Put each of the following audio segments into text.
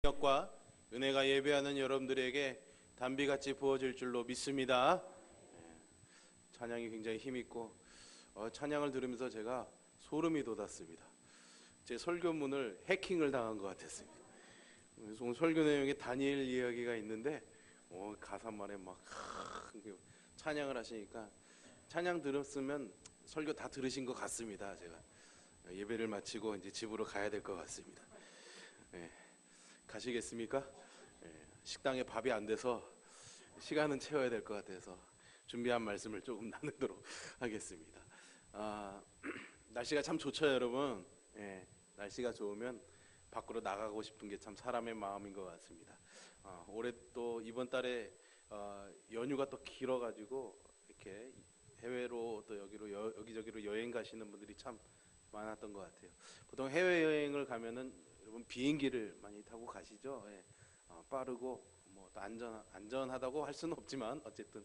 능력과 은혜가 예배하는 여러분들에게 담비같이 부어질 줄로 믿습니다. 찬양이 굉장히 힘있고 찬양을 들으면서 제가 소름이 돋았습니다. 제 설교문을 해킹을 당한 것 같았습니다. 그래서 오늘 설교 내용에 다니엘 이야기가 있는데 가사말에 막 찬양을 하시니까 찬양 들었으면 설교 다 들으신 것 같습니다. 제가 예배를 마치고 이제 집으로 가야 될 것 같습니다. 가시겠습니까? 식당에 밥이 안 돼서 시간은 채워야 될 것 같아서 준비한 말씀을 조금 나누도록 하겠습니다. 날씨가 참 좋죠, 여러분. 날씨가 좋으면 밖으로 나가고 싶은 게 참 사람의 마음인 것 같습니다. 올해 또 이번 달에 연휴가 또 길어가지고 이렇게 해외로 또 여기저기로 여행 가시는 분들이 참 많았던 것 같아요. 보통 해외 여행을 가면은 여러분 비행기를 많이 타고 가시죠. 빠르고 또 안전하다고 할 수는 없지만 어쨌든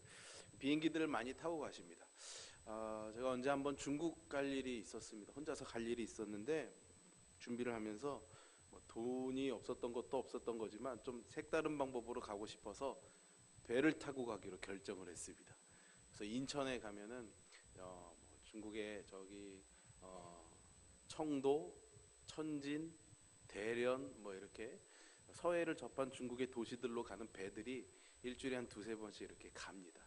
비행기들을 많이 타고 가십니다. 제가 언제 한번 중국 갈 일이 있었습니다. 혼자서 갈 일이 있었는데 준비를 하면서 돈이 없었던 것도 없었던 거지만 좀 색다른 방법으로 가고 싶어서 배를 타고 가기로 결정을 했습니다. 그래서 인천에 가면은 중국의 청도, 천진, 대련 이렇게 서해를 접한 중국의 도시들로 가는 배들이 일주일에 한 두세 번씩 이렇게 갑니다.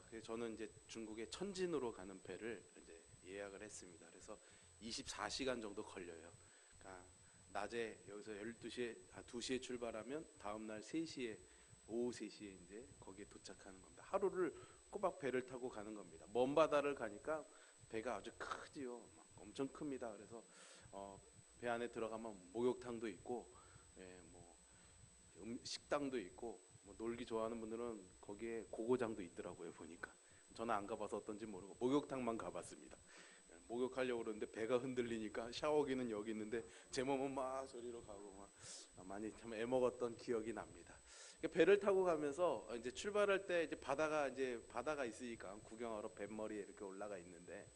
그래서 저는 이제 중국의 천진으로 가는 배를 이제 예약을 했습니다. 그래서 24시간 정도 걸려요. 그러니까 낮에 여기서 2시에 출발하면 다음 날 3시에 오후 3시에 이제 거기에 도착하는 겁니다. 하루를 꼬박 배를 타고 가는 겁니다. 먼 바다를 가니까 배가 아주 크지요. 엄청 큽니다. 그래서 배 안에 들어가면 목욕탕도 있고 식당도 있고 놀기 좋아하는 분들은 거기에 고고장도 있더라고요. 보니까 저는 안 가봐서 어떤지 모르고 목욕탕만 가봤습니다. 목욕하려고 그러는데 배가 흔들리니까 샤워기는 여기 있는데 제 몸은 막 저리로 가고 많이 참 애먹었던 기억이 납니다. 배를 타고 가면서 이제 출발할 때 이제 바다가 있으니까 구경하러 뱃머리에 이렇게 올라가 있는데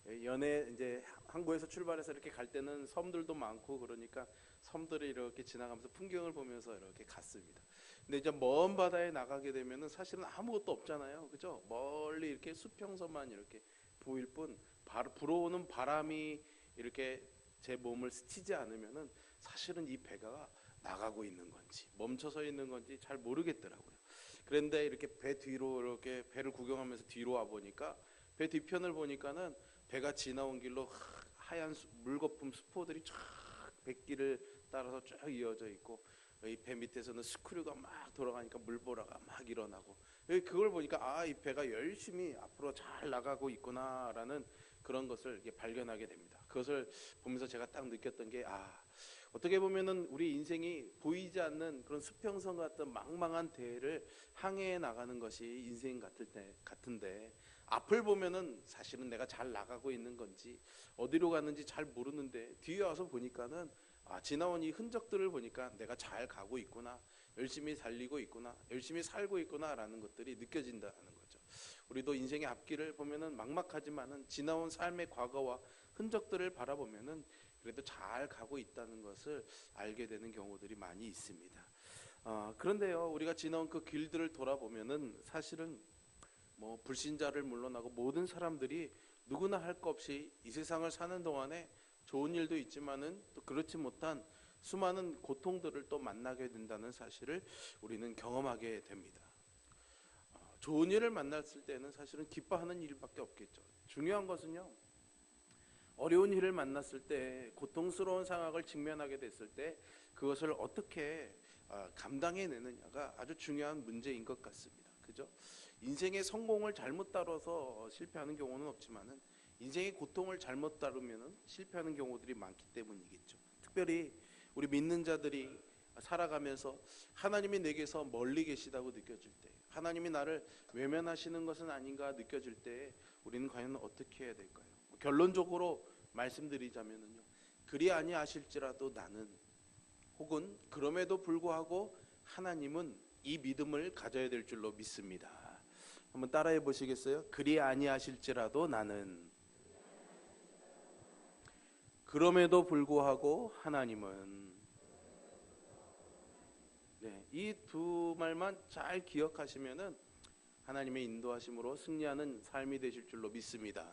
이제 항구에서 출발해서 이렇게 갈 때는 섬들도 많고 그러니까 섬들을 이렇게 지나가면서 풍경을 보면서 이렇게 갔습니다. 근데 이제 먼 바다에 나가게 되면은 사실은 아무것도 없잖아요, 그죠? 멀리 이렇게 수평선만 이렇게 보일 뿐 불어오는 바람이 이렇게 제 몸을 스치지 않으면은 사실은 이 배가 나가고 있는 건지 멈춰서 있는 건지 잘 모르겠더라고요. 그런데 이렇게 배 뒤로 이렇게 배를 구경하면서 뒤로 와 보니까 배 뒤편을 보니까는 배가 지나온 길로 하얀 물거품 수포들이 쫙 뱃길을 따라서 쭉 이어져 있고 이 배 밑에서는 스크류가 막 돌아가니까 물보라가 막 일어나고 그걸 보니까 이 배가 열심히 앞으로 잘 나가고 있구나라는 그런 것을 발견하게 됩니다. 그것을 보면서 제가 딱 느꼈던 게 어떻게 보면은 우리 인생이 보이지 않는 그런 수평선 같은 망망한 대해를 항해해 나가는 것이 인생 같은데 앞을 보면은 사실은 내가 잘 나가고 있는 건지 어디로 갔는지 잘 모르는데 뒤에 와서 보니까는 지나온 이 흔적들을 보니까 내가 잘 가고 있구나, 열심히 달리고 있구나, 열심히 살고 있구나라는 것들이 느껴진다는 거죠. 우리도 인생의 앞길을 보면은 막막하지만은 지나온 삶의 과거와 흔적들을 바라보면은 그래도 잘 가고 있다는 것을 알게 되는 경우들이 많이 있습니다. 그런데요, 우리가 지나온 그 길들을 돌아보면은 사실은 불신자를 물러나고 모든 사람들이 누구나 할 것 없이 이 세상을 사는 동안에 좋은 일도 있지만은 또 그렇지 못한 수많은 고통들을 또 만나게 된다는 사실을 우리는 경험하게 됩니다. 좋은 일을 만났을 때는 사실은 기뻐하는 일밖에 없겠죠. 중요한 것은요, 어려운 일을 만났을 때 고통스러운 상황을 직면하게 됐을 때 그것을 어떻게 감당해내느냐가 아주 중요한 문제인 것 같습니다. 그죠? 인생의 성공을 잘못 다뤄서 실패하는 경우는 없지만은 인생의 고통을 잘못 다루면 실패하는 경우들이 많기 때문이겠죠. 특별히 우리 믿는 자들이 살아가면서 하나님이 내게서 멀리 계시다고 느껴질 때, 하나님이 나를 외면하시는 것은 아닌가 느껴질 때 우리는 과연 어떻게 해야 될까요? 결론적으로 말씀드리자면요, 그리 아니하실지라도 나는, 혹은 그럼에도 불구하고 하나님은 이 믿음을 가져야 될 줄로 믿습니다. 한번 따라해 보시겠어요? 그리 아니하실지라도 나는, 그럼에도 불구하고 하나님은 이 두 말만 잘 기억하시면은 하나님의 인도하심으로 승리하는 삶이 되실 줄로 믿습니다.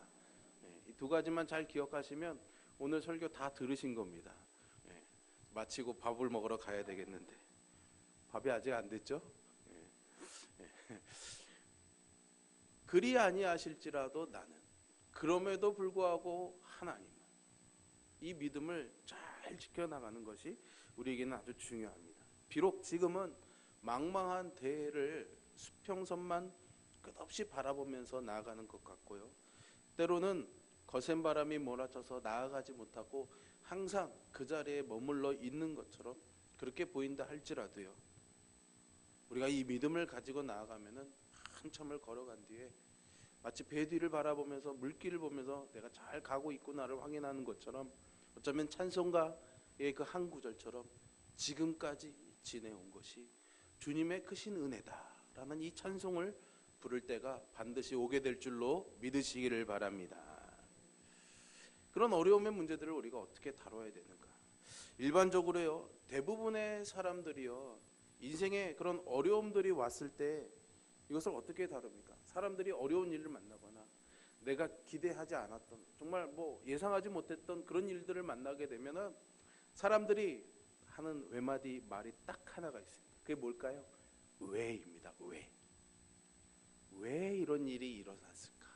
이 두 가지만 잘 기억하시면 오늘 설교 다 들으신 겁니다. 마치고 밥을 먹으러 가야 되겠는데 밥이 아직 안 됐죠? 그리 아니하실지라도 나는, 그럼에도 불구하고 하나님은, 이 믿음을 잘 지켜나가는 것이 우리에게는 아주 중요합니다. 비록 지금은 망망한 대해를 수평선만 끝없이 바라보면서 나아가는 것 같고요, 때로는 거센 바람이 몰아쳐서 나아가지 못하고 항상 그 자리에 머물러 있는 것처럼 그렇게 보인다 할지라도요, 우리가 이 믿음을 가지고 나아가면은 한참을 걸어간 뒤에 마치 배 뒤를 바라보면서 물길을 보면서 내가 잘 가고 있구나를 확인하는 것처럼, 어쩌면 찬송가의 그 한 구절처럼 지금까지 지내온 것이 주님의 크신 은혜다라는 이 찬송을 부를 때가 반드시 오게 될 줄로 믿으시기를 바랍니다. 그런 어려움의 문제들을 우리가 어떻게 다뤄야 되는가? 일반적으로요, 대부분의 사람들이요, 인생에 그런 어려움들이 왔을 때 이것을 어떻게 다룹니까? 사람들이 어려운 일을 만나거나 내가 기대하지 않았던, 정말 뭐 예상하지 못했던 그런 일들을 만나게 되면은 사람들이 하는 외마디 말이 딱 하나가 있습니다. 그게 뭘까요? 왜입니다. 왜 이런 일이 일어났을까?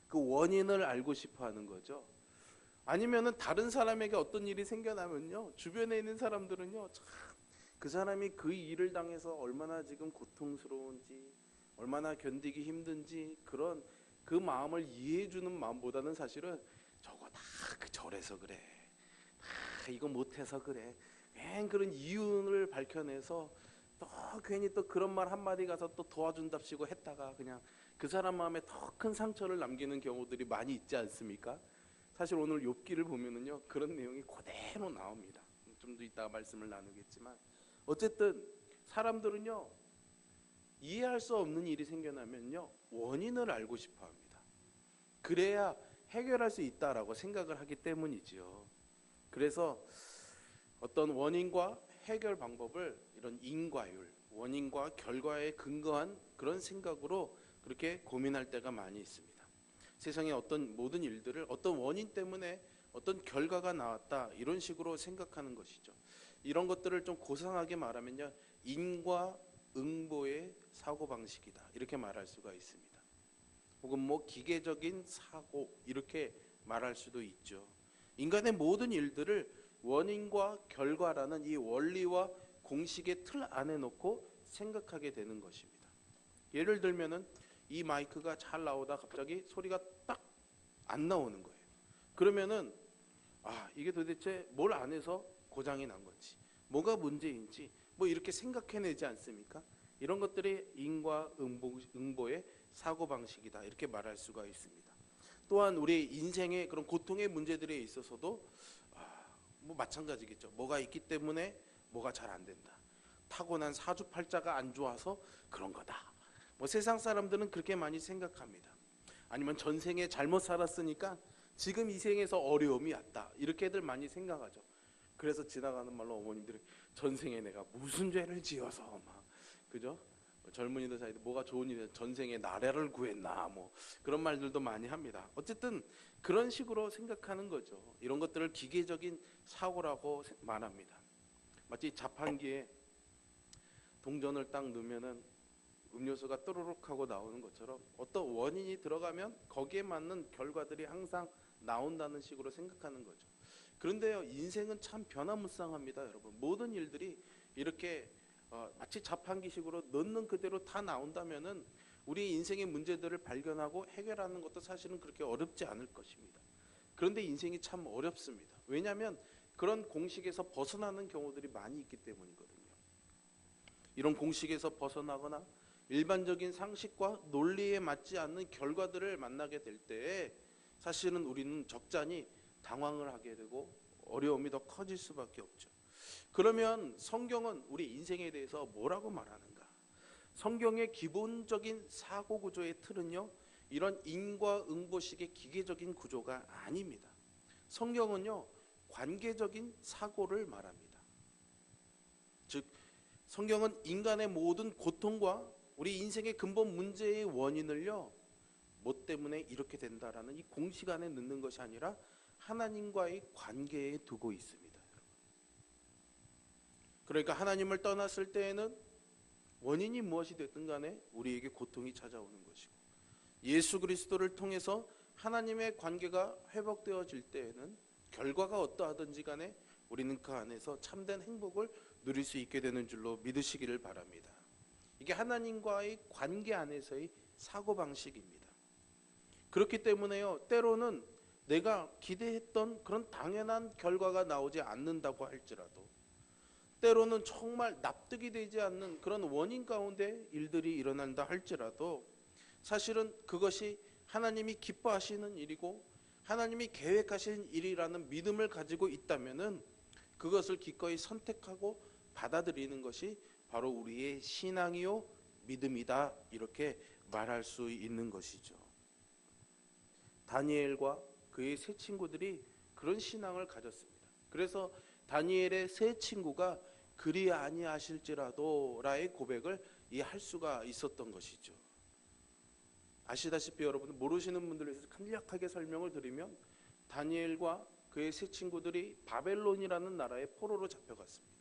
그 원인을 알고 싶어 하는 거죠. 아니면은 다른 사람에게 어떤 일이 생겨나면요, 주변에 있는 사람들은요, 참 그 사람이 그 일을 당해서 얼마나 지금 고통스러운지, 얼마나 견디기 힘든지, 그런 그 마음을 이해해 주는 마음보다는 사실은 저거 다 그 저래서 그래, 다 이거 못해서 그래, 괜히 그런 이유를 밝혀내서 또 괜히 또 그런 말 한마디 가서 또 도와준답시고 했다가 그냥 그 사람 마음에 더 큰 상처를 남기는 경우들이 많이 있지 않습니까? 사실 오늘 욥기를 보면은요, 그런 내용이 그대로 나옵니다. 좀 더 이따가 말씀을 나누겠지만, 어쨌든 사람들은요, 이해할 수 없는 일이 생겨나면요, 원인을 알고 싶어 합니다. 그래야 해결할 수 있다라고 생각을 하기 때문이지요. 그래서 어떤 원인과 해결 방법을 이런 인과율, 원인과 결과에 근거한 그런 생각으로 그렇게 고민할 때가 많이 있습니다. 세상의 어떤 모든 일들을 어떤 원인 때문에 어떤 결과가 나왔다, 이런 식으로 생각하는 것이죠. 이런 것들을 좀 고상하게 말하면요, 인과응보의 사고방식이다, 이렇게 말할 수가 있습니다. 혹은 뭐 기계적인 사고, 이렇게 말할 수도 있죠. 인간의 모든 일들을 원인과 결과라는 이 원리와 공식의 틀 안에 놓고 생각하게 되는 것입니다. 예를 들면은 이 마이크가 잘 나오다 갑자기 소리가 딱 안 나오는 거예요. 그러면은 이게 도대체 뭘 안 해서 고장이 난 건지, 뭐가 문제인지 뭐 이렇게 생각해내지 않습니까? 이런 것들이 인과응보의 사고방식이다, 이렇게 말할 수가 있습니다. 또한 우리 인생의 그런 고통의 문제들에 있어서도 뭐 마찬가지겠죠. 뭐가 있기 때문에 뭐가 잘 안 된다, 타고난 사주팔자가 안 좋아서 그런 거다, 뭐 세상 사람들은 그렇게 많이 생각합니다. 아니면 전생에 잘못 살았으니까 지금 이 생에서 어려움이 왔다, 이렇게들 많이 생각하죠. 그래서 지나가는 말로 어머님들이 전생에 내가 무슨 죄를 지어서 막, 그죠? 젊은이들 사이에 뭐가 좋은 일이야, 전생에 나라를 구했나, 뭐 그런 말들도 많이 합니다. 어쨌든 그런 식으로 생각하는 거죠. 이런 것들을 기계적인 사고라고 말합니다. 마치 자판기에 동전을 딱 넣으면은 음료수가 또르륵 하고 나오는 것처럼 어떤 원인이 들어가면 거기에 맞는 결과들이 항상 나온다는 식으로 생각하는 거죠. 그런데요, 인생은 참 변화무쌍합니다, 여러분. 모든 일들이 이렇게 마치 자판기식으로 넣는 그대로 다 나온다면은 우리 인생의 문제들을 발견하고 해결하는 것도 사실은 그렇게 어렵지 않을 것입니다. 그런데 인생이 참 어렵습니다. 왜냐하면 그런 공식에서 벗어나는 경우들이 많이 있기 때문이거든요. 이런 공식에서 벗어나거나 일반적인 상식과 논리에 맞지 않는 결과들을 만나게 될 때 사실은 우리는 적잖이 당황을 하게 되고 어려움이 더 커질 수밖에 없죠. 그러면 성경은 우리 인생에 대해서 뭐라고 말하는가? 성경의 기본적인 사고 구조의 틀은요, 이런 인과응보식의 기계적인 구조가 아닙니다. 성경은요, 관계적인 사고를 말합니다. 즉 성경은 인간의 모든 고통과 우리 인생의 근본 문제의 원인을요, 뭐 때문에 이렇게 된다라는 이 공식 안에 넣는 것이 아니라 하나님과의 관계에 두고 있습니다. 그러니까 하나님을 떠났을 때에는 원인이 무엇이 됐든 간에 우리에게 고통이 찾아오는 것이고, 예수 그리스도를 통해서 하나님의 관계가 회복되어질 때에는 결과가 어떠하든지 간에 우리는 그 안에서 참된 행복을 누릴 수 있게 되는 줄로 믿으시기를 바랍니다. 이게 하나님과의 관계 안에서의 사고방식입니다. 그렇기 때문에요, 때로는 내가 기대했던 그런 당연한 결과가 나오지 않는다고 할지라도, 때로는 정말 납득이 되지 않는 그런 원인 가운데 일들이 일어난다 할지라도, 사실은 그것이 하나님이 기뻐하시는 일이고 하나님이 계획하신 일이라는 믿음을 가지고 있다면은 그것을 기꺼이 선택하고 받아들이는 것이 바로 우리의 신앙이요 믿음이다, 이렇게 말할 수 있는 것이죠. 다니엘과 그의 세 친구들이 그런 신앙을 가졌습니다. 그래서 다니엘의 세 친구가 그리 아니하실지라도 라의 고백을 할 수가 있었던 것이죠. 아시다시피 여러분, 모르시는 분들을 위해서 간략하게 설명을 드리면, 다니엘과 그의 세 친구들이 바벨론이라는 나라의 포로로 잡혀갔습니다.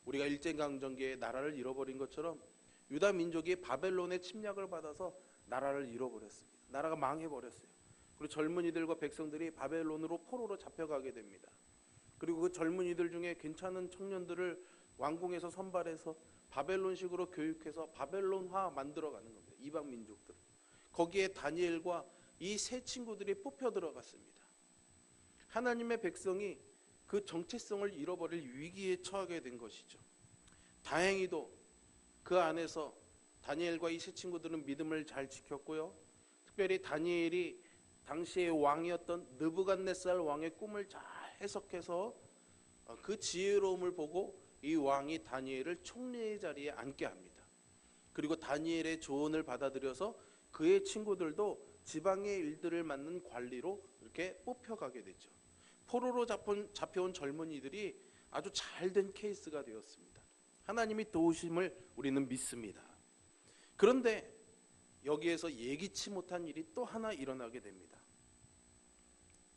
우리가 일제강점기에 나라를 잃어버린 것처럼 유다 민족이 바벨론의 침략을 받아서 나라를 잃어버렸습니다. 나라가 망해버렸어요. 그리고 젊은이들과 백성들이 바벨론으로 포로로 잡혀가게 됩니다. 그리고 그 젊은이들 중에 괜찮은 청년들을 왕궁에서 선발해서 바벨론식으로 교육해서 바벨론화 만들어가는 겁니다. 이방 민족들. 거기에 다니엘과 이 세 친구들이 뽑혀 들어갔습니다. 하나님의 백성이 그 정체성을 잃어버릴 위기에 처하게 된 것이죠. 다행히도 그 안에서 다니엘과 이 세 친구들은 믿음을 잘 지켰고요, 특별히 다니엘이 당시의 왕이었던 느부갓네살 왕의 꿈을 잘 해석해서 그 지혜로움을 보고 이 왕이 다니엘을 총리의 자리에 앉게 합니다. 그리고 다니엘의 조언을 받아들여서 그의 친구들도 지방의 일들을 맡는 관리로 이렇게 뽑혀가게 되죠. 포로로 잡혀온 젊은이들이 아주 잘된 케이스가 되었습니다. 하나님이 도우심을 우리는 믿습니다. 그런데 여기에서 예기치 못한 일이 또 하나 일어나게 됩니다.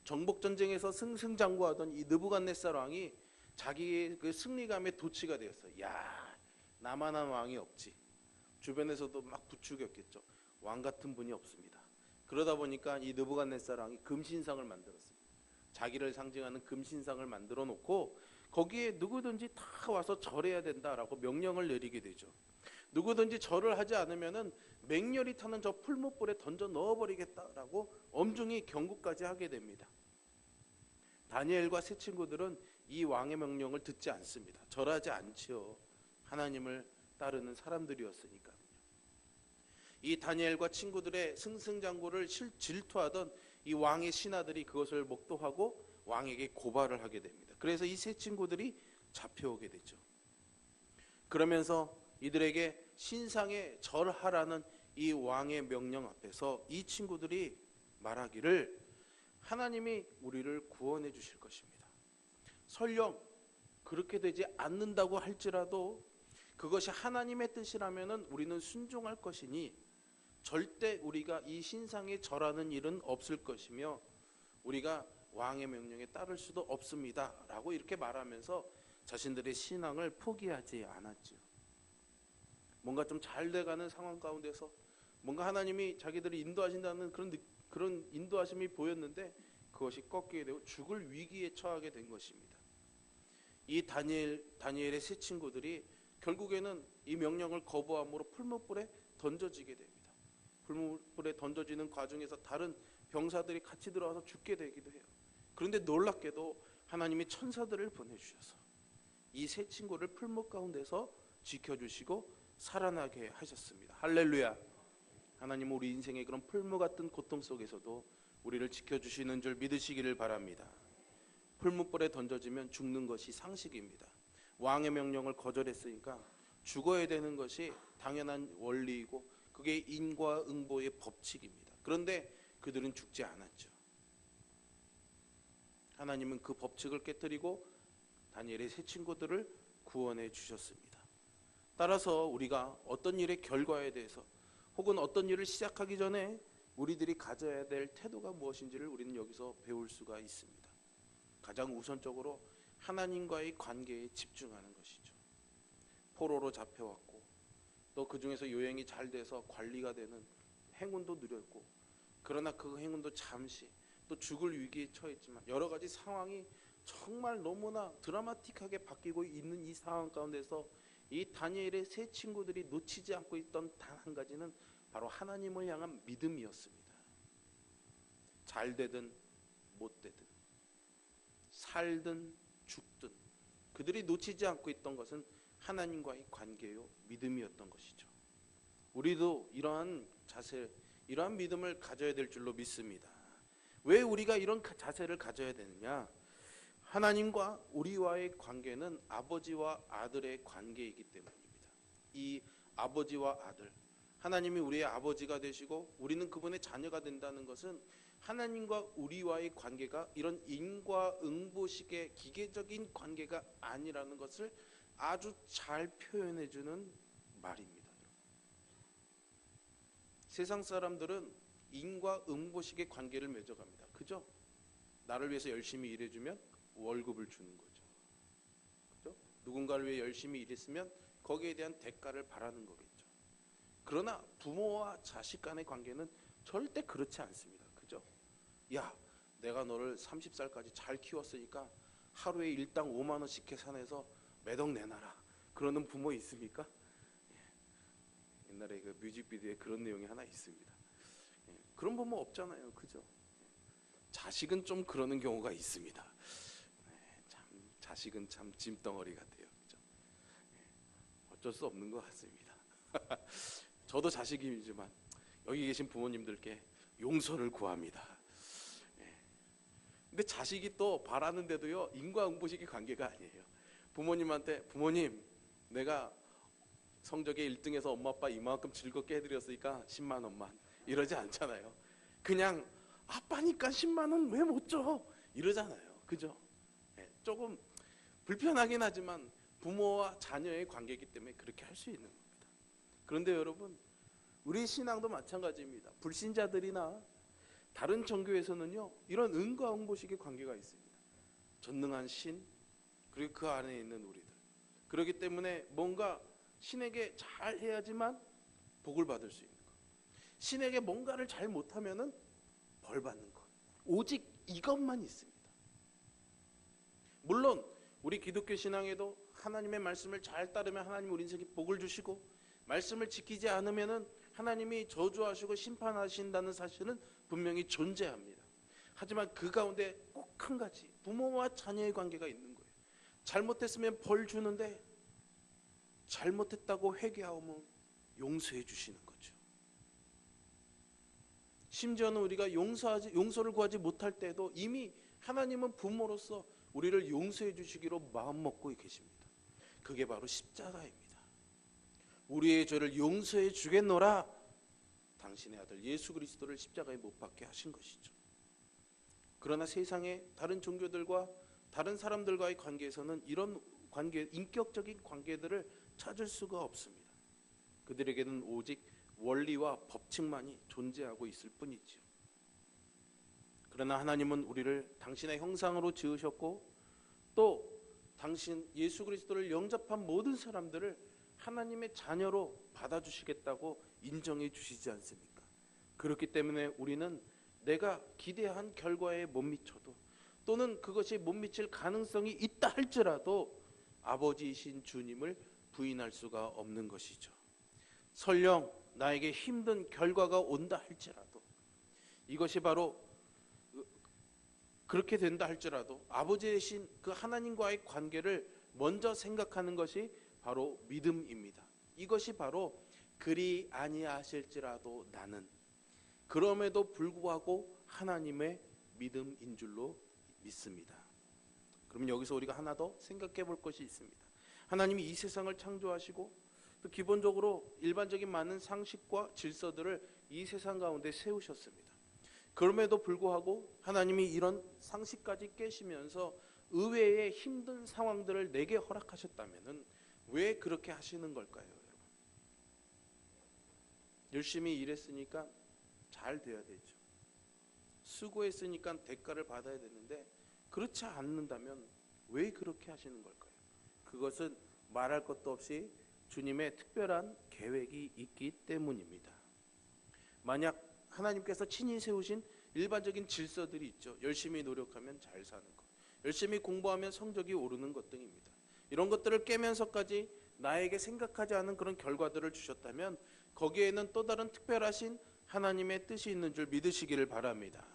정복전쟁에서 승승장구하던 이 느부갓네살 왕이 자기의 그 승리감에 도취가 되었어요. 야, 나만한 왕이 없지. 주변에서도 막 부추겼겠죠. 왕 같은 분이 없습니다. 그러다 보니까 이 느부갓네살 왕이 금신상을 만들었습니다. 자기를 상징하는 금신상을 만들어 놓고 거기에 누구든지 다 와서 절해야 된다라고 명령을 내리게 되죠. 누구든지 절을 하지 않으면은 맹렬히 타는 저 풀무불에 던져 넣어버리겠다라고 엄중히 경고까지 하게 됩니다. 다니엘과 세 친구들은 이 왕의 명령을 듣지 않습니다. 절하지 않지요. 하나님을 따르는 사람들이었으니까요. 이 다니엘과 친구들의 승승장구를 질투하던 이 왕의 신하들이 그것을 목도하고 왕에게 고발을 하게 됩니다. 그래서 이 세 친구들이 잡혀오게 되죠. 그러면서 이들에게 신상에 절하라는 이 왕의 명령 앞에서 이 친구들이 말하기를 하나님이 우리를 구원해 주실 것입니다. 설령 그렇게 되지 않는다고 할지라도 그것이 하나님의 뜻이라면 우리는 순종할 것이니 절대 우리가 이 신상에 절하는 일은 없을 것이며 우리가 왕의 명령에 따를 수도 없습니다 라고 이렇게 말하면서 자신들의 신앙을 포기하지 않았죠. 뭔가 좀 잘 돼가는 상황 가운데서 뭔가 하나님이 자기들을 인도하신다는 그런 인도하심이 보였는데 그것이 꺾이게 되고 죽을 위기에 처하게 된 것입니다. 이 다니엘의 세 친구들이 결국에는 이 명령을 거부함으로 풀무불에 던져지게 됩니다. 풀무불에 던져지는 과정에서 다른 병사들이 같이 들어와서 죽게 되기도 해요. 그런데 놀랍게도 하나님이 천사들을 보내주셔서 이 세 친구를 풀무 가운데서 지켜주시고 살아나게 하셨습니다. 할렐루야. 하나님은 우리 인생의 그런 풀무 같은 고통 속에서도 우리를 지켜주시는 줄 믿으시기를 바랍니다. 풀무불에 던져지면 죽는 것이 상식입니다. 왕의 명령을 거절했으니까 죽어야 되는 것이 당연한 원리이고 그게 인과응보의 법칙입니다. 그런데 그들은 죽지 않았죠. 하나님은 그 법칙을 깨뜨리고 다니엘의 세 친구들을 구원해 주셨습니다. 따라서 우리가 어떤 일의 결과에 대해서 혹은 어떤 일을 시작하기 전에 우리들이 가져야 될 태도가 무엇인지를 우리는 여기서 배울 수가 있습니다. 가장 우선적으로 하나님과의 관계에 집중하는 것이죠. 포로로 잡혀왔고 또 그 중에서 요행이 잘 돼서 관리가 되는 행운도 누렸고, 그러나 그 행운도 잠시 또 죽을 위기에 처했지만 여러 가지 상황이 정말 너무나 드라마틱하게 바뀌고 있는 이 상황 가운데서 이 다니엘의 세 친구들이 놓치지 않고 있던 단 한 가지는 바로 하나님을 향한 믿음이었습니다. 잘 되든 못 되든 살든 죽든 그들이 놓치지 않고 있던 것은 하나님과의 관계요 믿음이었던 것이죠. 우리도 이러한 자세, 이러한 믿음을 가져야 될 줄로 믿습니다. 왜 우리가 이런 자세를 가져야 되느냐? 하나님과 우리와의 관계는 아버지와 아들의 관계이기 때문입니다. 이 아버지와 아들, 하나님이 우리의 아버지가 되시고 우리는 그분의 자녀가 된다는 것은 하나님과 우리와의 관계가 이런 인과응보식의 기계적인 관계가 아니라는 것을 아주 잘 표현해주는 말입니다. 세상 사람들은 인과응보식의 관계를 맺어갑니다. 그죠? 나를 위해서 열심히 일해주면 월급을 주는 거죠. 그죠? 누군가를 위해 열심히 일했으면 거기에 대한 대가를 바라는 거겠죠. 그러나 부모와 자식 간의 관계는 절대 그렇지 않습니다. 그죠? 야, 내가 너를 30살까지 잘 키웠으니까 하루에 일당 5만 원씩 계산해서 매덕 내놔라. 그러는 부모 있습니까? 옛날에 그 뮤직비디오에 그런 내용이 하나 있습니다. 그런 부모 없잖아요. 그죠? 자식은 좀 그러는 경우가 있습니다. 참 자식은 참 짐덩어리 같아요. 그죠? 어쩔 수 없는 것 같습니다. 저도 자식이지만 여기 계신 부모님들께 용서를 구합니다. 근데 자식이 또 바라는데도요, 인과응보식의 관계가 아니에요. 부모님한테 부모님, 내가 성적에 1등해서 엄마 아빠 이만큼 즐겁게 해드렸으니까 10만 원만, 이러지 않잖아요. 그냥 아빠니까 10만 원 왜 못 줘? 이러잖아요. 그죠? 조금 불편하긴 하지만 부모와 자녀의 관계이기 때문에 그렇게 할 수 있는 겁니다. 그런데 여러분, 우리 신앙도 마찬가지입니다. 불신자들이나 다른 종교에서는요, 이런 은과응보식의 관계가 있습니다. 전능한 신, 그리고 그 안에 있는 우리들. 그렇기 때문에 뭔가 신에게 잘 해야지만 복을 받을 수 있는 것, 신에게 뭔가를 잘 못하면은 벌 받는 것, 오직 이것만 있습니다. 물론 우리 기독교 신앙에도 하나님의 말씀을 잘 따르면 하나님 우리 인생에 복을 주시고, 말씀을 지키지 않으면은 하나님이 저주하시고 심판하신다는 사실은 분명히 존재합니다. 하지만 그 가운데 꼭 한 가지, 부모와 자녀의 관계가 있는 거예요. 잘못했으면 벌 주는데 잘못했다고 회개하면 용서해 주시는 거죠. 심지어는 우리가 용서를 구하지 못할 때도 이미 하나님은 부모로서 우리를 용서해 주시기로 마음먹고 계십니다. 그게 바로 십자가입니다. 우리의 죄를 용서해 주겠노라, 당신의 아들 예수 그리스도를 십자가에 못 박게 하신 것이죠. 그러나 세상의 다른 종교들과 다른 사람들과의 관계에서는 이런 관계, 인격적인 관계들을 찾을 수가 없습니다. 그들에게는 오직 원리와 법칙만이 존재하고 있을 뿐이지요. 그러나 하나님은 우리를 당신의 형상으로 지으셨고, 또 당신 예수 그리스도를 영접한 모든 사람들을 하나님의 자녀로 받아주시겠다고 인정해 주시지 않습니까? 그렇기 때문에 우리는 내가 기대한 결과에 못 미쳐도, 또는 그것이 못 미칠 가능성이 있다 할지라도 아버지이신 주님을 부인할 수가 없는 것이죠. 설령 나에게 힘든 결과가 온다 할지라도, 이것이 바로 그렇게 된다 할지라도 아버지이신 그 하나님과의 관계를 먼저 생각하는 것이 바로 믿음입니다. 이것이 바로 그리 아니하실지라도 나는, 그럼에도 불구하고 하나님의 믿음인 줄로 믿습니다. 그러면 여기서 우리가 하나 더 생각해 볼 것이 있습니다. 하나님이 이 세상을 창조하시고 또 기본적으로 일반적인 많은 상식과 질서들을 이 세상 가운데 세우셨습니다. 그럼에도 불구하고 하나님이 이런 상식까지 깨시면서 의외의 힘든 상황들을 내게 허락하셨다면은 왜 그렇게 하시는 걸까요, 여러분? 열심히 일했으니까 잘 돼야 되죠. 수고했으니까 대가를 받아야 되는데 그렇지 않는다면 왜 그렇게 하시는 걸까요? 그것은 말할 것도 없이 주님의 특별한 계획이 있기 때문입니다. 만약 하나님께서 친히 세우신 일반적인 질서들이 있죠. 열심히 노력하면 잘 사는 것, 열심히 공부하면 성적이 오르는 것 등입니다. 이런 것들을 깨면서까지 나에게 생각하지 않은 그런 결과들을 주셨다면 거기에는 또 다른 특별하신 하나님의 뜻이 있는 줄 믿으시기를 바랍니다.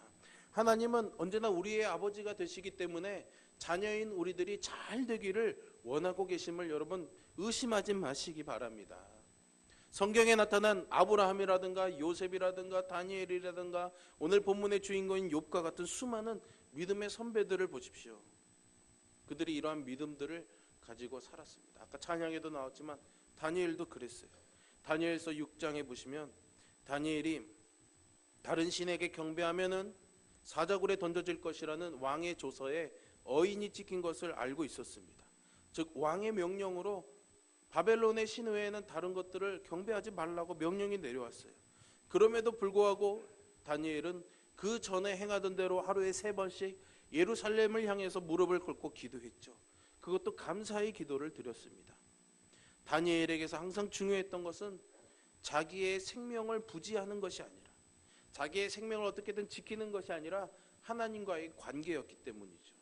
하나님은 언제나 우리의 아버지가 되시기 때문에 자녀인 우리들이 잘 되기를 원하고 계심을 여러분 의심하지 마시기 바랍니다. 성경에 나타난 아브라함이라든가 요셉이라든가 다니엘이라든가 오늘 본문의 주인공인 욥과 같은 수많은 믿음의 선배들을 보십시오. 그들이 이러한 믿음들을 가지고 살았습니다. 아까 찬양에도 나왔지만 다니엘도 그랬어요. 다니엘서 6장에 보시면 다니엘이 다른 신에게 경배하면은 사자굴에 던져질 것이라는 왕의 조서에 어인이 찍힌 것을 알고 있었습니다. 즉 왕의 명령으로 바벨론의 신 외에는 다른 것들을 경배하지 말라고 명령이 내려왔어요. 그럼에도 불구하고 다니엘은 그 전에 행하던 대로 하루에 3번씩 예루살렘을 향해서 무릎을 꿇고 기도했죠. 그것도 감사의 기도를 드렸습니다. 다니엘에게서 항상 중요했던 것은 자기의 생명을 부지하는 것이 아니라, 자기의 생명을 어떻게든 지키는 것이 아니라 하나님과의 관계였기 때문이죠.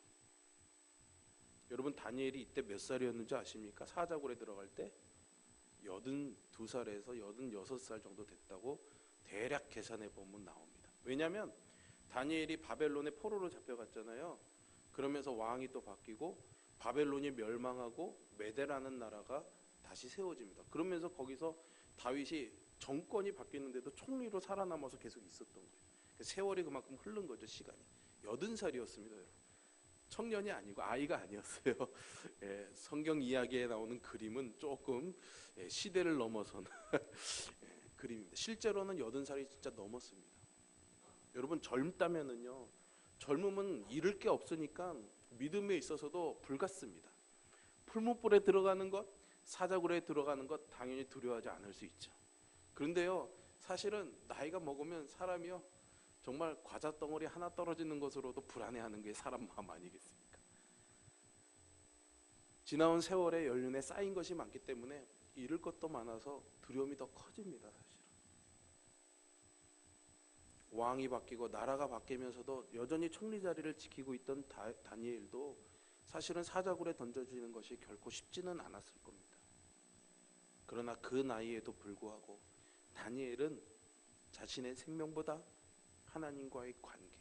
여러분 다니엘이 이때 몇 살이었는지 아십니까? 사자굴에 들어갈 때 82살에서 86살 정도 됐다고 대략 계산해 보면 나옵니다. 왜냐하면 다니엘이 바벨론의 포로로 잡혀갔잖아요. 그러면서 왕이 또 바뀌고 바벨론이 멸망하고 메대라는 나라가 다시 세워집니다. 그러면서 거기서 다윗이 정권이 바뀌는데도 총리로 살아남아서 계속 있었던 거예요. 세월이 그만큼 흐른 거죠. 시간이 80살이었습니다. 여러분. 청년이 아니고 아이가 아니었어요. 예, 성경 이야기에 나오는 그림은 조금 시대를 넘어선 그림입니다. 실제로는 80살이 진짜 넘었습니다. 여러분 젊다면은요, 젊음은 잃을 게 없으니까 믿음에 있어서도 불같습니다. 풀무불에 들어가는 것, 사자굴에 들어가는 것 당연히 두려워하지 않을 수 있죠. 그런데요, 사실은 나이가 먹으면 사람이요 정말 과자 덩어리 하나 떨어지는 것으로도 불안해하는 게 사람 마음 아니겠습니까? 지나온 세월의 연륜에 쌓인 것이 많기 때문에 잃을 것도 많아서 두려움이 더 커집니다. 사실은 왕이 바뀌고 나라가 바뀌면서도 여전히 총리 자리를 지키고 있던 다니엘도 사실은 사자굴에 던져지는 것이 결코 쉽지는 않았을 겁니다. 그러나 그 나이에도 불구하고 다니엘은 자신의 생명보다 하나님과의 관계,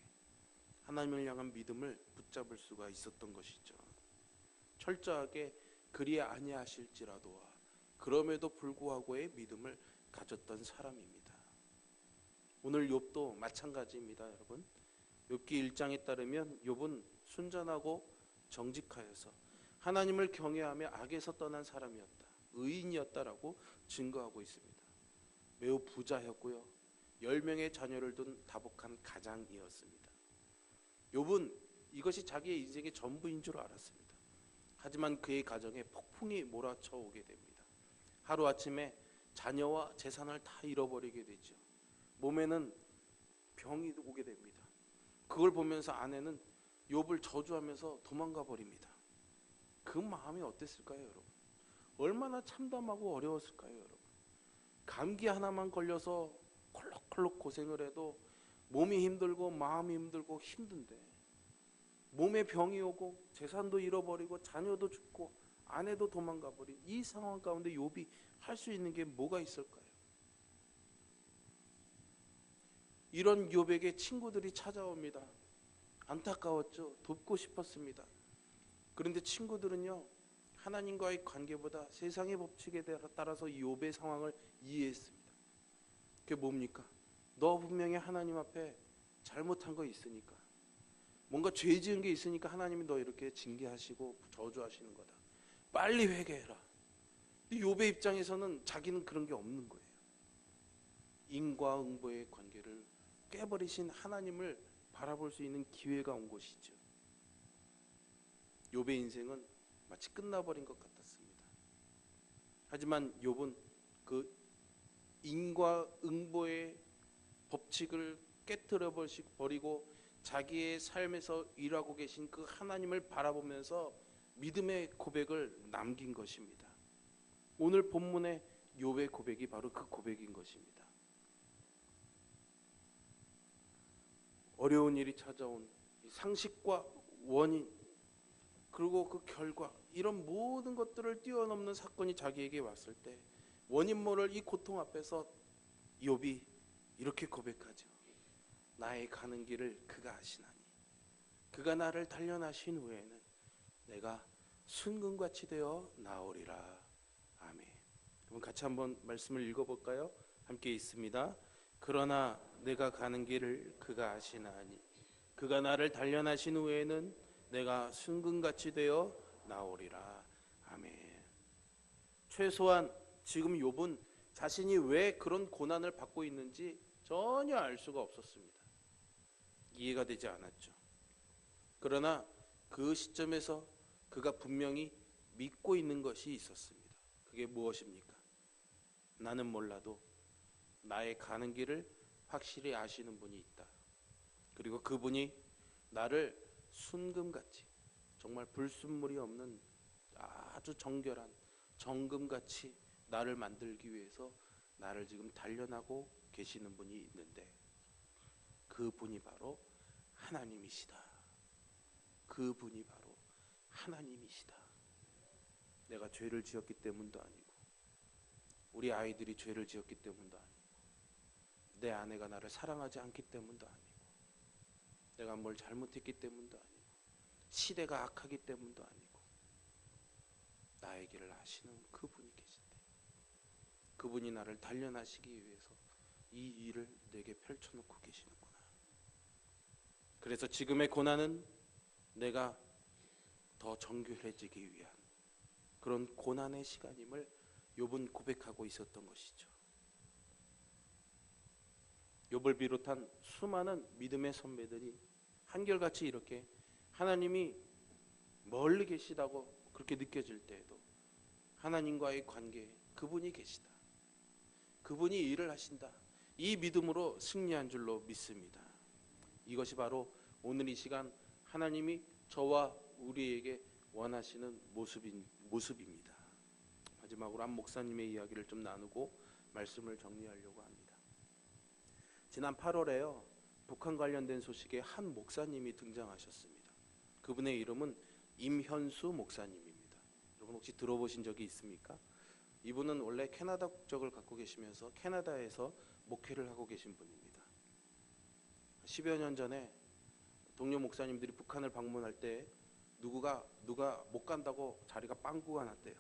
하나님을 향한 믿음을 붙잡을 수가 있었던 것이죠. 철저하게 그리 아니하실지라도와 그럼에도 불구하고의 믿음을 가졌던 사람입니다. 오늘 욥도 마찬가지입니다. 여러분, 욥기 1장에 따르면 욥은 순전하고 정직하여서 하나님을 경외하며 악에서 떠난 사람이었다, 의인이었다라고 증거하고 있습니다. 매우 부자였고요, 10명의 자녀를 둔 다복한 가장이었습니다. 욥은 이것이 자기의 인생의 전부인 줄 알았습니다. 하지만 그의 가정에 폭풍이 몰아쳐 오게 됩니다. 하루아침에 자녀와 재산을 다 잃어버리게 되죠. 몸에는 병이 오게 됩니다. 그걸 보면서 아내는 욥을 저주하면서 도망가 버립니다. 그 마음이 어땠을까요, 여러분? 얼마나 참담하고 어려웠을까요, 여러분? 감기 하나만 걸려서 콜록콜록 고생을 해도 몸이 힘들고 마음이 힘들고 힘든데, 몸에 병이 오고 재산도 잃어버리고 자녀도 죽고 아내도 도망가 버린 이 상황 가운데 욥이 할 수 있는 게 뭐가 있을까요? 이런 욥에게 친구들이 찾아옵니다. 안타까웠죠. 돕고 싶었습니다. 그런데 친구들은요, 하나님과의 관계보다 세상의 법칙에 따라서 욥의 상황을 이해했습니다. 그게 뭡니까? 너 분명히 하나님 앞에 잘못한 거 있으니까, 뭔가 죄 지은 게 있으니까 하나님이 너 이렇게 징계하시고 저주하시는 거다. 빨리 회개해라. 욥의 입장에서는 자기는 그런 게 없는 거예요. 인과응보의 관계를 깨버리신 하나님을 바라볼 수 있는 기회가 온 것이죠. 욥의 인생은 마치 끝나버린 것 같았습니다. 하지만 욥은 그 인과응보의 법칙을 깨뜨려 버리고 자기의 삶에서 일하고 계신 그 하나님을 바라보면서 믿음의 고백을 남긴 것입니다. 오늘 본문의 욥의 고백이 바로 그 고백인 것입니다. 어려운 일이 찾아온 상식과 원인, 그리고 그 결과, 이런 모든 것들을 뛰어넘는 사건이 자기에게 왔을 때 원인 모를 이 고통 앞에서 욥이 이렇게 고백하죠. 나의 가는 길을 그가 아시나니 그가 나를 단련하신 후에는 내가 순금같이 되어 나오리라. 아멘. 여러분 같이 한번 말씀을 읽어볼까요? 함께 있습니다. 그러나 내가 가는 길을 그가 아시나니 그가 나를 단련하신 후에는 내가 순금같이 되어 나오리라. 아멘. 최소한 지금 욥은 자신이 왜 그런 고난을 받고 있는지 전혀 알 수가 없었습니다. 이해가 되지 않았죠. 그러나 그 시점에서 그가 분명히 믿고 있는 것이 있었습니다. 그게 무엇입니까? 나는 몰라도 나의 가는 길을 확실히 아시는 분이 있다. 그리고 그분이 나를 순금같이, 정말 불순물이 없는 아주 정결한 정금같이 나를 만들기 위해서 나를 지금 단련하고 계시는 분이 있는데 그분이 바로 하나님이시다. 그분이 바로 하나님이시다. 내가 죄를 지었기 때문도 아니고 우리 아이들이 죄를 지었기 때문도 아니고 내 아내가 나를 사랑하지 않기 때문도 아니고 내가 뭘 잘못했기 때문도 아니고 시대가 악하기 때문도 아니고 나의 길을 아시는 그분이 계신데 그분이 나를 단련하시기 위해서 이 일을 내게 펼쳐놓고 계시는구나. 그래서 지금의 고난은 내가 더 정결해지기 위한 그런 고난의 시간임을 욥은 고백하고 있었던 것이죠. 욥을 비롯한 수많은 믿음의 선배들이 한결같이 이렇게 하나님이 멀리 계시다고 그렇게 느껴질 때에도 하나님과의 관계에 그분이 계시다, 그분이 일을 하신다, 이 믿음으로 승리한 줄로 믿습니다. 이것이 바로 오늘 이 시간 하나님이 저와 우리에게 원하시는 모습입니다. 마지막으로 한 목사님의 이야기를 좀 나누고 말씀을 정리하려고 합니다. 지난 8월에요. 북한 관련된 소식에 한 목사님이 등장하셨습니다. 그분의 이름은 임현수 목사님입니다. 여러분 혹시 들어보신 적이 있습니까? 이분은 원래 캐나다 국적을 갖고 계시면서 캐나다에서 목회를 하고 계신 분입니다. 10여 년 전에 동료 목사님들이 북한을 방문할 때 누가 못 간다고 자리가 빵꾸가 났대요.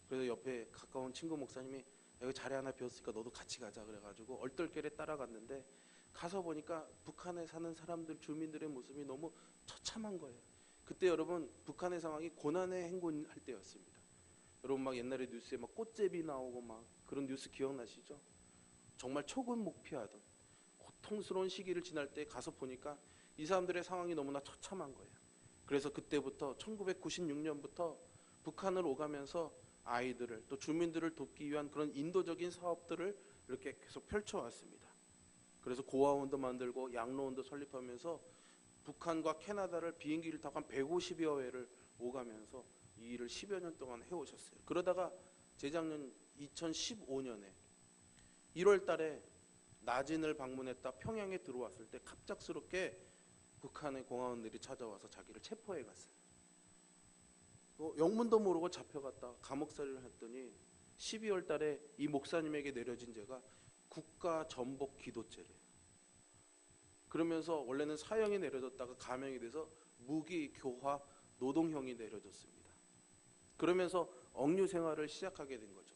그래서 옆에 가까운 친구 목사님이 여기 자리 하나 비었으니까 너도 같이 가자 그래가지고 얼떨결에 따라갔는데 가서 보니까 북한에 사는 사람들, 주민들의 모습이 너무 처참한 거예요. 그때 여러분 북한의 상황이 고난의 행군할 때였습니다. 여러분 막 옛날에 뉴스에 막 꽃제비 나오고 막 그런 뉴스 기억나시죠? 정말 초근목피하던 고통스러운 시기를 지날 때 가서 보니까 이 사람들의 상황이 너무나 처참한 거예요. 그래서 그때부터 1996년부터 북한을 오가면서 아이들을 또 주민들을 돕기 위한 그런 인도적인 사업들을 이렇게 계속 펼쳐왔습니다. 그래서 고아원도 만들고 양로원도 설립하면서 북한과 캐나다를 비행기를 타고 한 150여 회를 오가면서 이 일을 10여 년 동안 해오셨어요. 그러다가 재작년 2015년에 1월 달에 나진을 방문했다 평양에 들어왔을 때 갑작스럽게 북한의 공화원들이 찾아와서 자기를 체포해 갔어요. 영문도 모르고 잡혀갔다 감옥살이를 했더니 12월 달에 이 목사님에게 내려진 죄가 국가 전복 기도죄래요. 그러면서 원래는 사형이 내려졌다가 감형이 돼서 무기 교화 노동형이 내려졌습니다. 그러면서 억류 생활을 시작하게 된 거죠.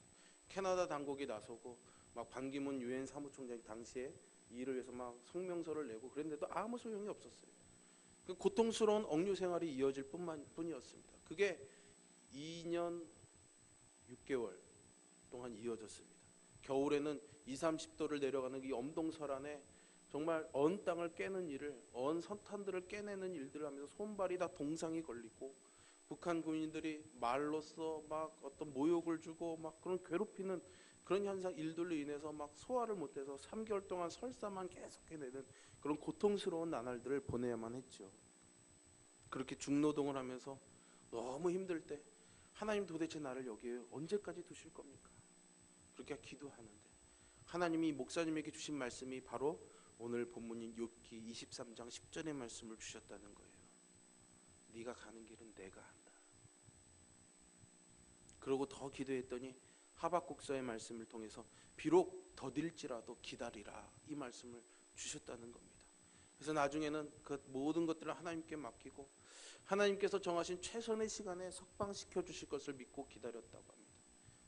캐나다 당국이 나서고 막 반기문 유엔 사무총장이 당시에 이를 위해서 막 성명서를 내고 그랬는데도 아무 소용이 없었어요. 그 고통스러운 억류 생활이 이어질 뿐이었습니다. 그게 2년 6개월 동안 이어졌습니다. 겨울에는 20, 30도를 내려가는 이 엄동설안에 정말 언 땅을 깨는 일을, 언 석탄들을 깨내는 일들을 하면서 손발이 다 동상이 걸리고 북한 군인들이 말로써 막 어떤 모욕을 주고 막 그런 괴롭히는 그런 현상 일들로 인해서 막 소화를 못해서 3개월 동안 설사만 계속 해내는 그런 고통스러운 나날들을 보내야만 했죠. 그렇게 중노동을 하면서 너무 힘들 때 하나님 도대체 나를 여기에 언제까지 두실 겁니까? 그렇게 기도하는데 하나님이 목사님에게 주신 말씀이 바로 오늘 본문인 욥기 23장 10절의 말씀을 주셨다는 거예요. 네가 가는 길은 내가 한다. 그러고 더 기도했더니 하박국서의 말씀을 통해서 비록 더딜지라도 기다리라 이 말씀을 주셨다는 겁니다. 그래서 나중에는 그 모든 것들을 하나님께 맡기고 하나님께서 정하신 최선의 시간에 석방시켜 주실 것을 믿고 기다렸다고 합니다.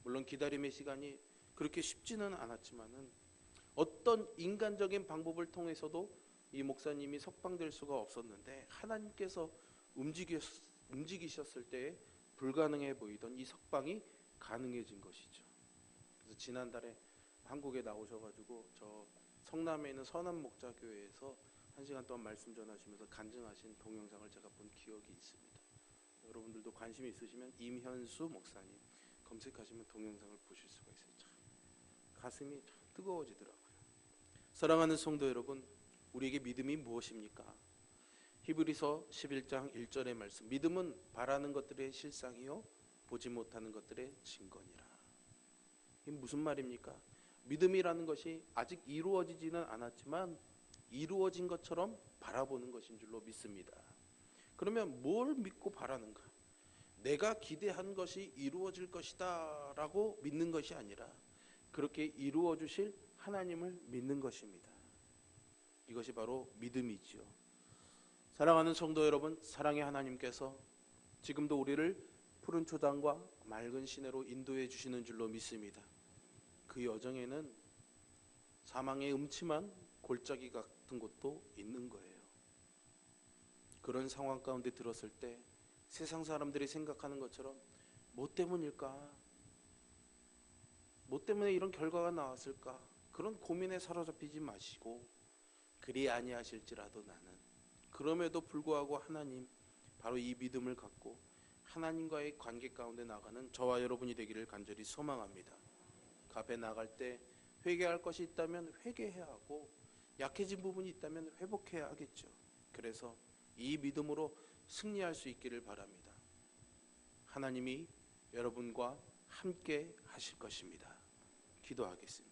물론 기다림의 시간이 그렇게 쉽지는 않았지만은 어떤 인간적인 방법을 통해서도 이 목사님이 석방될 수가 없었는데 하나님께서 움직이셨을 때 불가능해 보이던 이 석방이 가능해진 것이죠. 그래서 지난달에 한국에 나오셔가지고 저 성남에 있는 선한목자교회에서 1시간 동안 말씀 전하시면서 간증하신 동영상을 제가 본 기억이 있습니다. 여러분들도 관심 있으시면 임현수 목사님 검색하시면 동영상을 보실 수가 있어요. 참 가슴이 참 뜨거워지더라고요. 사랑하는 성도 여러분, 우리에게 믿음이 무엇입니까? 히브리서 11장 1절의 말씀, 믿음은 바라는 것들의 실상이요 보지 못하는 것들의 증거니라. 이게 무슨 말입니까? 믿음이라는 것이 아직 이루어지지는 않았지만 이루어진 것처럼 바라보는 것인 줄로 믿습니다. 그러면 뭘 믿고 바라는가? 내가 기대한 것이 이루어질 것이다 라고 믿는 것이 아니라 그렇게 이루어 주실 하나님을 믿는 것입니다. 이것이 바로 믿음이지요. 사랑하는 성도 여러분, 사랑의 하나님께서 지금도 우리를 푸른 초장과 맑은 시내로 인도해 주시는 줄로 믿습니다. 그 여정에는 사망의 음침한 골짜기 같은 곳도 있는 거예요. 그런 상황 가운데 들었을 때 세상 사람들이 생각하는 것처럼 뭐 때문일까? 뭐 때문에 이런 결과가 나왔을까? 그런 고민에 사로잡히지 마시고 그리 아니하실지라도 나는 그럼에도 불구하고 하나님 바로 이 믿음을 갖고 하나님과의 관계 가운데 나가는 저와 여러분이 되기를 간절히 소망합니다. 그 앞에 나갈 때 회개할 것이 있다면 회개해야 하고 약해진 부분이 있다면 회복해야 하겠죠. 그래서 이 믿음으로 승리할 수 있기를 바랍니다. 하나님이 여러분과 함께 하실 것입니다. 기도하겠습니다.